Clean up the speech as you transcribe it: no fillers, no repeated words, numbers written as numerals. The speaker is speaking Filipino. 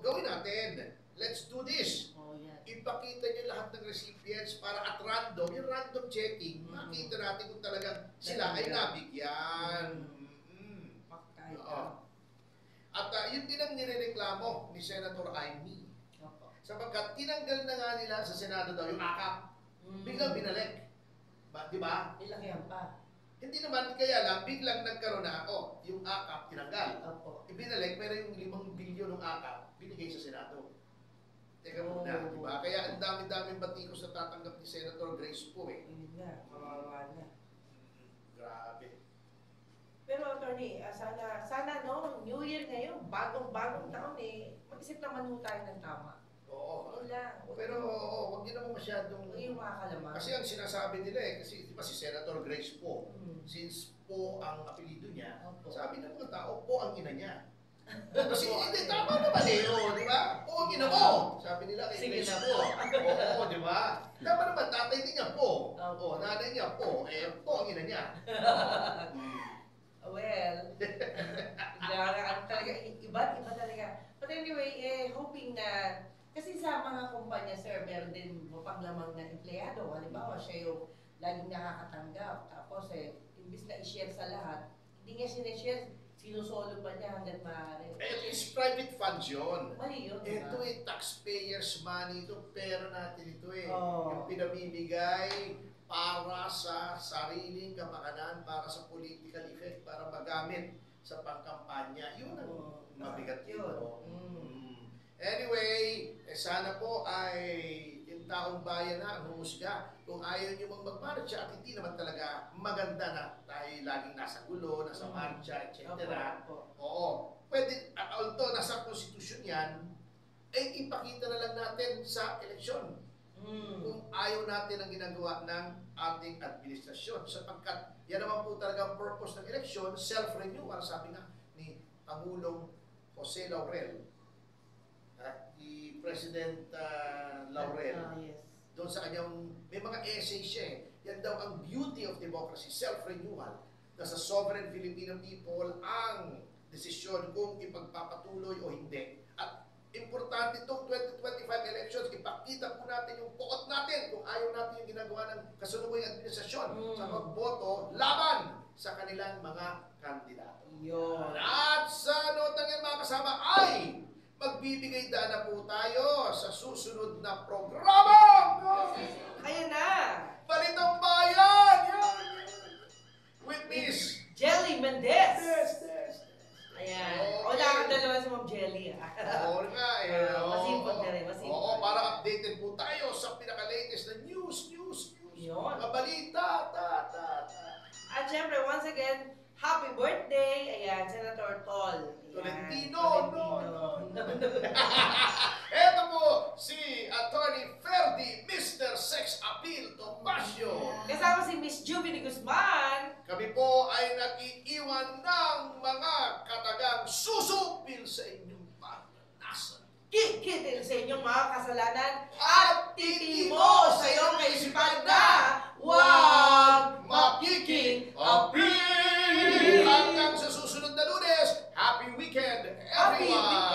gawin natin. Let's do this. Oh, yeah. Ipakita niyo lahat ng recipients para at random, yung random checking, makita natin kung talagang sila ay nabigyan. Oo. At yun din ang nirereklamo ni Senator Amy. Sapagkat tinanggal na nga nila sa Senado daw yung akap. Biglang binalik. Di ba? Ilakihan pa. Hindi naman, kaya lang, biglang nagkaroon na, yung akap tinanggal. Ibinalik, pero yung 5 bilyon ng akap, binigay sa Senado. Teka muna, di ba? Kaya ang dami-daming batikos na tatanggap ni Senator Grace po eh. Hindi na, kawawa na. Grabe. Pero attorney, sana no, New Year ngayon, bagong taon eh, mag-isip naman ho tayo ng tama. Oo. Yun lang. Pero huwag din naman masyadong... Yung makakalaman. Kasi ang sinasabi nila eh, kasi di ba si Senator Grace po, since po ang apelido niya, sabi ng mga tao, po ang ina niya. Kasi hindi, tama naman eh, di ba? Po ang ina mo. Sabi nila kay Grace po. Oo, di ba? Tama naman, tatay din niya po. Nanay niya po. Po ang ina niya. Well, talaga, iba talaga. But anyway, hoping na, kasi sa mga kumpanya, sir, meron din panglamang na empleyado. Halimbawa, siya yung laging nakakatanggap. Tapos, imbis na i-share sa lahat, hindi niya sinishare, sinusolo pa niya hanggang maaari. It's private funds yun. Mali yun, Ito taxpayers money, ito pera natin ito eh. Oh. Yung pinamimigay para sa sariling kapakanan, para sa political effect, para magamit sa pangkampanya. Yun ang mabigat yun. Anyway, sana po ay yung taong bayan na ang humusga. Kung ayaw nyo magmarcha at hindi naman talaga maganda na tayo laging nasa gulo, nasa marcha, etc. Oo. Pwede, although nasa konstitusyon yan, ipakita na lang natin sa eleksyon. Kung ayaw natin ang ginagawa ng ating administrasyon. Sapagkat yan naman po talaga ang purpose ng eleksyon, self-renewal, sabi nga ni Pangulong Jose Laurel. Ni President Laurel. Yes. Doon sa kanyang, may mga essays siya eh. Yan daw ang beauty of democracy, self-renewal. Na sa sovereign Filipino people ang desisyon kung ipagpapatuloy o hindi. At importante itong 2025 elections, ipakita po natin yung puot natin kung ayaw natin yung ginagawa ng kasunugong administrasyon sa pagboto laban sa kanilang mga kandidato. At sa notang yan mga kasama ay magbibigay daan po tayo sa susunod na programa! Ayan na! Balitang Bayan! With Miss Jelly Mendez! Yes. Ayan. Wala kang dalawa si Ma'am Jelly. Oo nga eh. Masipag na rin, masipag. Oo, para updated po tayo sa pinaka-latest na news. Yun. Mga balita. At syempre, once again, happy birthday! Ayan, Senator Tol. Tolentino. Ito po si Attorney Ferdy, Mr. Sex Appeal Tomasio. Kasama si Miss Juvie Guzman. Kami po ay nag-iiwan ng mga katagang susupil sa inyong pananasan. Kikitin sa inyong mga kasalanan at titimo sa iyong kaisipan na huwag makikipil. Hanggang sa susunod na Lunes, happy weekend everyone!